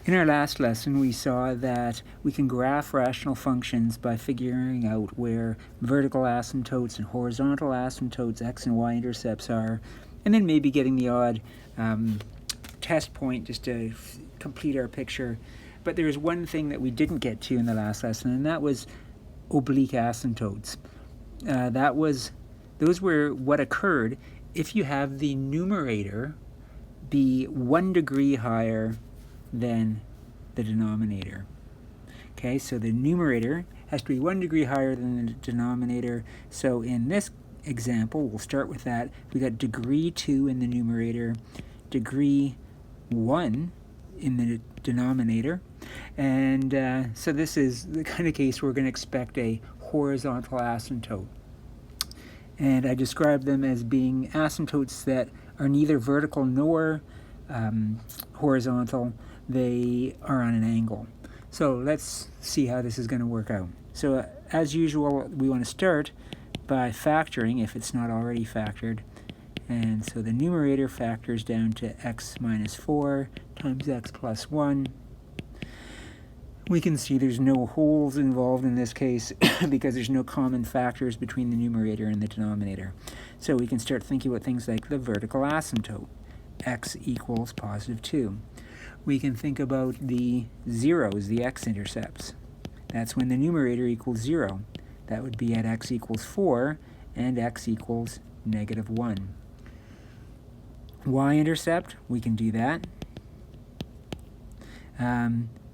In our last lesson, we saw that we can graph rational functions by figuring out where vertical asymptotes and horizontal asymptotes, x and y intercepts are, and then maybe getting the odd test point just to complete our picture. But there was one thing that we didn't get to in the last lesson, and that was oblique asymptotes. Those were what occurred if you have the numerator be 1 degree higher than the denominator. Okay, so the numerator has to be 1 degree higher than the denominator. So in this example, we'll start with that. We got degree 2 in the numerator, degree 1 in the denominator. And so this is the kind of case where we're going to expect a horizontal asymptote. And I describe them as being asymptotes that are neither vertical nor horizontal. They are on an angle. So let's see how this is going to work out. So as usual, we want to start by factoring if it's not already factored. And so the numerator factors down to x minus 4 times x plus 1. We can see there's no wholes involved in this case because there's no common factors between the numerator and the denominator. So we can start thinking about things like the vertical asymptote, x equals positive 2. We can think about the zeros, the x-intercepts. That's when the numerator equals 0. That would be at x equals 4 and x equals negative 1. Y-intercept, we can do that.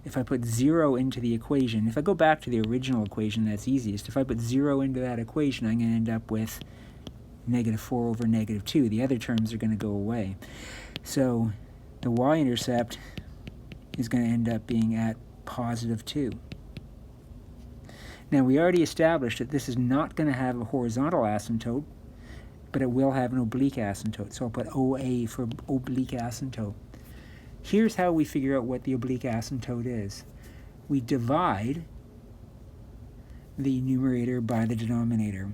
If I put 0 into the equation, if I go back to the original equation, that's easiest. If I put 0 into that equation, I'm going to end up with negative 4 over negative 2. The other terms are going to go away. So the y-intercept is going to end up being at positive 2. Now we already established that this is not going to have a horizontal asymptote, but it will have an oblique asymptote. So I'll put OA for oblique asymptote. Here's how we figure out what the oblique asymptote is. We divide the numerator by the denominator.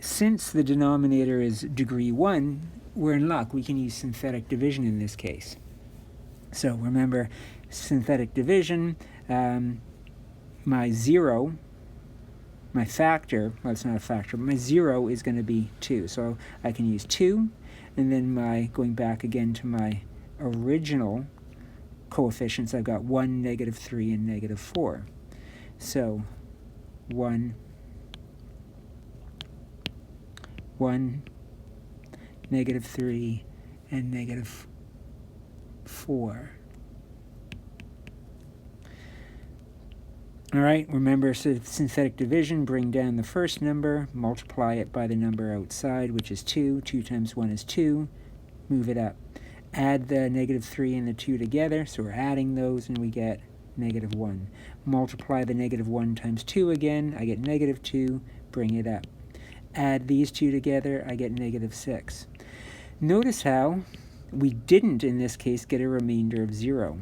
Since the denominator is degree 1, we're in luck. We can use synthetic division in this case. So remember, synthetic division, my zero, my factor, well, it's not a factor, but my 0 is going to be 2. So I can use 2, and then going back again to my original coefficients, I've got 1, negative 3, and negative 4. So 1, negative 3, and negative 4. All right, remember, so synthetic division, bring down the first number, multiply it by the number outside, which is 2. 2 times 1 is 2. Move it up. Add the negative 3 and the 2 together, so we're adding those, and we get negative 1. Multiply the negative 1 times 2 again, I get negative 2, bring it up. Add these two together, I get negative 6. Notice how we didn't, in this case, get a remainder of 0.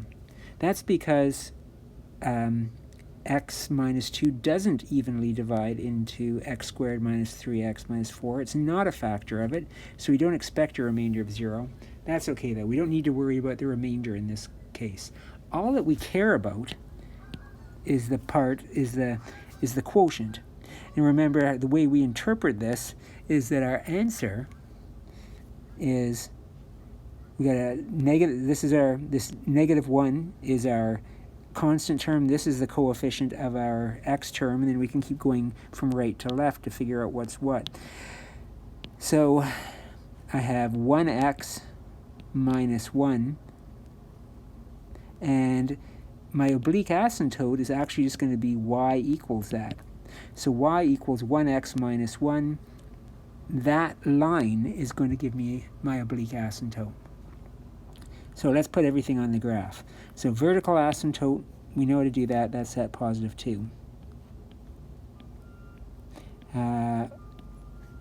That's because x minus 2 doesn't evenly divide into x squared minus 3x minus 4. It's not a factor of it, so we don't expect a remainder of 0. That's okay, though. We don't need to worry about the remainder in this case. All that we care about is the quotient. And remember, the way we interpret this is that our answer is, we got a negative, this negative 1 is our constant term. This is the coefficient of our x term, and then we can keep going from right to left to figure out what's what. So I have 1x minus 1, and my oblique asymptote is actually just going to be y equals that. So y equals 1x minus 1. That line is going to give me my oblique asymptote. So let's put everything on the graph. So vertical asymptote, we know how to do that. That's at positive 2.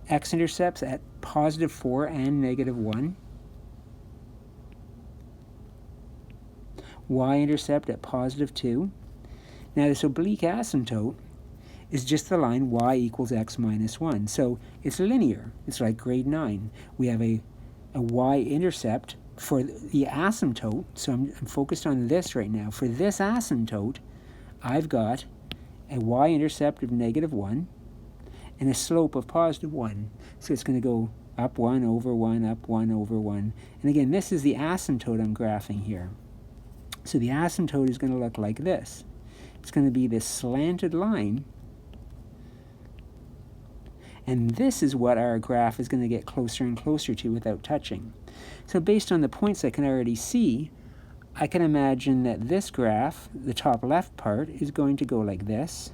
X-intercepts at positive 4 and negative 1. Y-intercept at positive 2. Now this oblique asymptote is just the line y equals x minus 1. So it's linear. It's like grade 9. We have a y-intercept for the asymptote, so I'm focused on this right now. For this asymptote, I've got a y-intercept of -1 and a slope of +1. So it's going to go up 1 over 1, up 1 over 1. And again, this is the asymptote I'm graphing here. So the asymptote is going to look like this. It's going to be this slanted line. And this is what our graph is going to get closer and closer to without touching. So based on the points I can already see, I can imagine that this graph, the top left part, is going to go like this,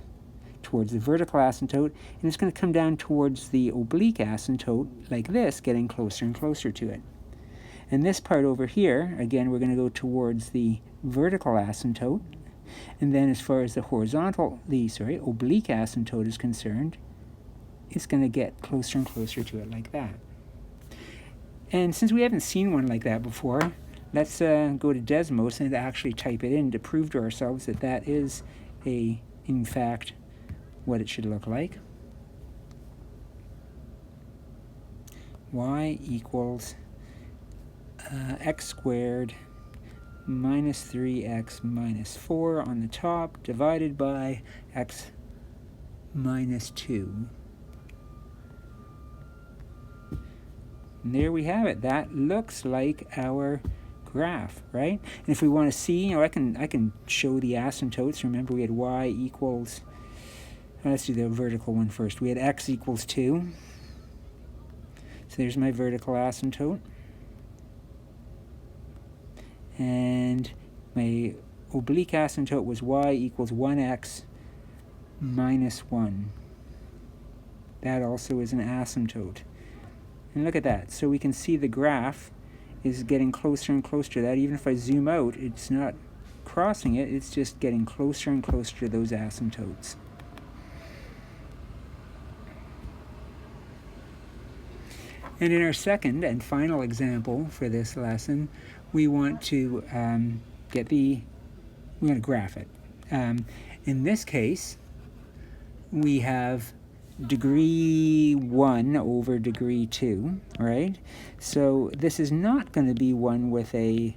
towards the vertical asymptote, and it's going to come down towards the oblique asymptote like this, getting closer and closer to it. And this part over here, again, we're going to go towards the vertical asymptote, and then as far as the oblique asymptote is concerned, it's going to get closer and closer to it like that. And since we haven't seen one like that before, let's go to Desmos and actually type it in to prove to ourselves that that is in fact, what it should look like. Y equals x squared minus 3x minus 4 on the top divided by x minus 2. And there we have it. That looks like our graph, right? And if we want to see, I can show the asymptotes. Remember, we had y equals, let's do the vertical one first. We had x equals 2. So there's my vertical asymptote. And my oblique asymptote was y equals 1x minus 1. That also is an asymptote. And look at that. So we can see the graph is getting closer and closer to that. Even if I zoom out, it's not crossing it. It's just getting closer and closer to those asymptotes. And in our second and final example for this lesson, we want to graph it. In this case, we have degree 1 over degree 2, right? So this is not going to be one with a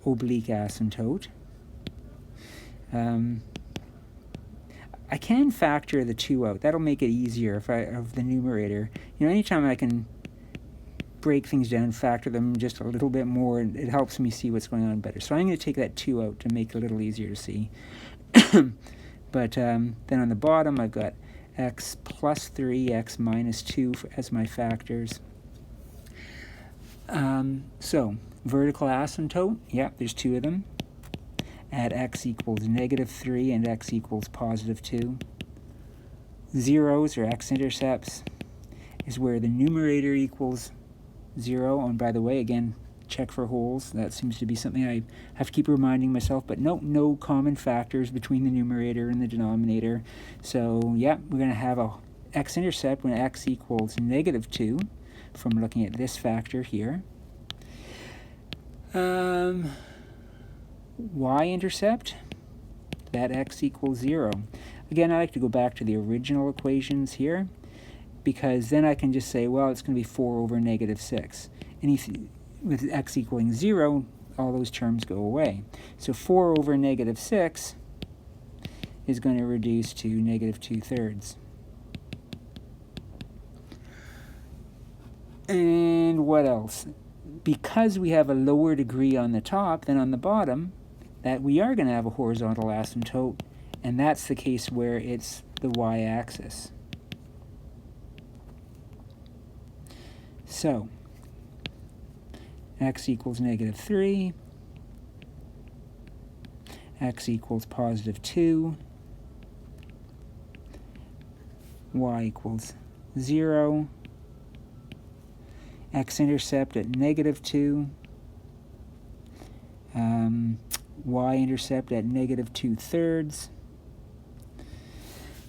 oblique asymptote. I can factor the 2 out. That'll make it easier of the numerator. Anytime I can break things down, factor them just a little bit more, it helps me see what's going on better. So I'm going to take that 2 out to make it a little easier to see. But then on the bottom, I've got x plus 3, x minus 2 as my factors. So vertical asymptote, there's 2 of them, at x equals -3 and x equals +2. Zeros, or x-intercepts, is where the numerator equals 0. And by the way, again, check for holes. That seems to be something I have to keep reminding myself, but no common factors between the numerator and the denominator. So we're going to have a x-intercept when x equals -2 from looking at this factor here. Y-intercept, that x equals 0. Again, I like to go back to the original equations here, because then I can just say, well, it's going to be 4 over -6. And with x equaling 0, all those terms go away. So 4 over -6 is going to reduce to -2/3. And what else? Because we have a lower degree on the top than on the bottom, that we are going to have a horizontal asymptote, and that's the case where it's the y-axis. So x equals -3, x equals +2, y equals 0, x-intercept at -2, y-intercept at -2/3.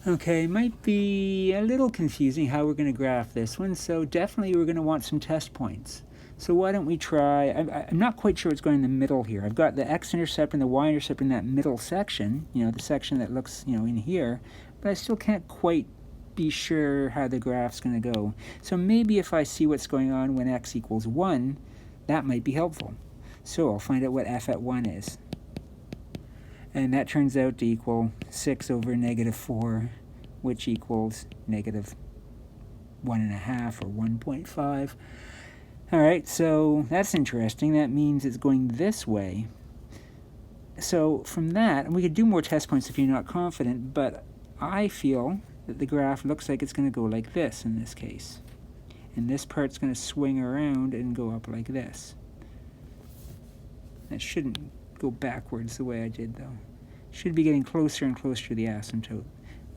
Okay, might be a little confusing how we're going to graph this one, so definitely we're going to want some test points. So why don't we try, I'm not quite sure what's going in the middle here. I've got the x-intercept and the y-intercept in that middle section, the section that looks, in here, but I still can't quite be sure how the graph's going to go. So maybe if I see what's going on when x equals 1, that might be helpful. So I'll find out what f at 1 is. And that turns out to equal 6 over negative 4, which equals negative 1.5 or 1.5. All right, so that's interesting. That means it's going this way. So from that, and we could do more test points if you're not confident, but I feel that the graph looks like it's going to go like this in this case. And this part's going to swing around and go up like this. That shouldn't go backwards the way I did, though. Should be getting closer and closer to the asymptote.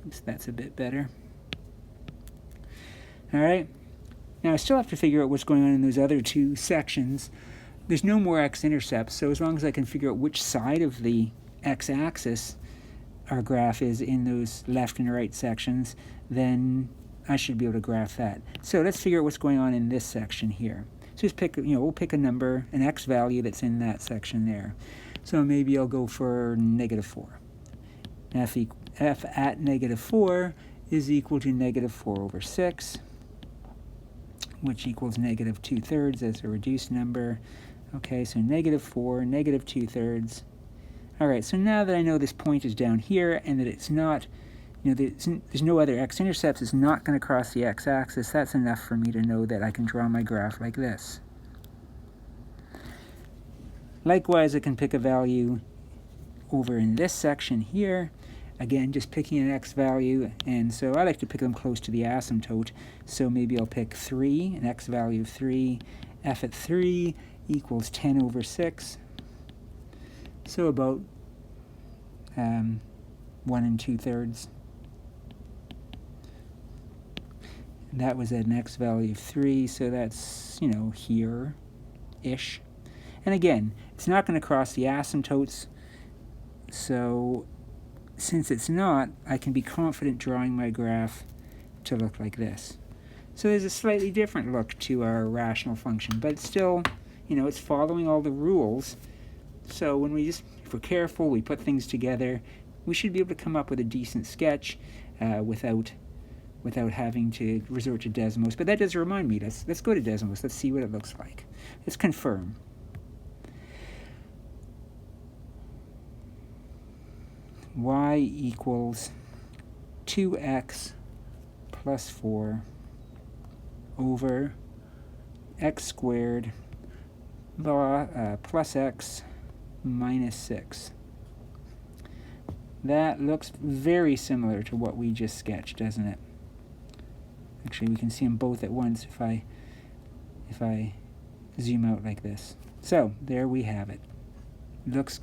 Oops, that's a bit better. All right. Now I still have to figure out what's going on in those other two sections. There's no more x-intercepts, so as long as I can figure out which side of the x-axis our graph is in those left and right sections, then I should be able to graph that. So let's figure out what's going on in this section here. So just pick, we'll pick a number, an x value that's in that section there. So maybe I'll go for negative 4. F at negative 4 is equal to negative 4 over 6, which equals negative 2/3 as a reduced number. Okay, so negative 4, negative 2/3. All right, so now that I know this point is down here and that it's not, there's no other x-intercepts, it's not going to cross the x-axis, that's enough for me to know that I can draw my graph like this. Likewise, I can pick a value over in this section here. Again, just picking an x value, and so I like to pick them close to the asymptote. So maybe I'll pick 3, an x value of 3. F at 3 equals 10 over 6. So about 1 2/3. That was at an x value of 3, so that's, here-ish. And again, it's not going to cross the asymptotes, so since it's not, I can be confident drawing my graph to look like this. So there's a slightly different look to our rational function, but still, it's following all the rules. So when if we're careful, we put things together, we should be able to come up with a decent sketch without having to resort to Desmos. But that does remind me, let's go to Desmos, let's see what it looks like. Let's confirm. Y equals 2x plus 4 over x squared plus x minus 6. That looks very similar to what we just sketched, doesn't it? Actually, we can see them both at once if I zoom out like this. So there we have it. Looks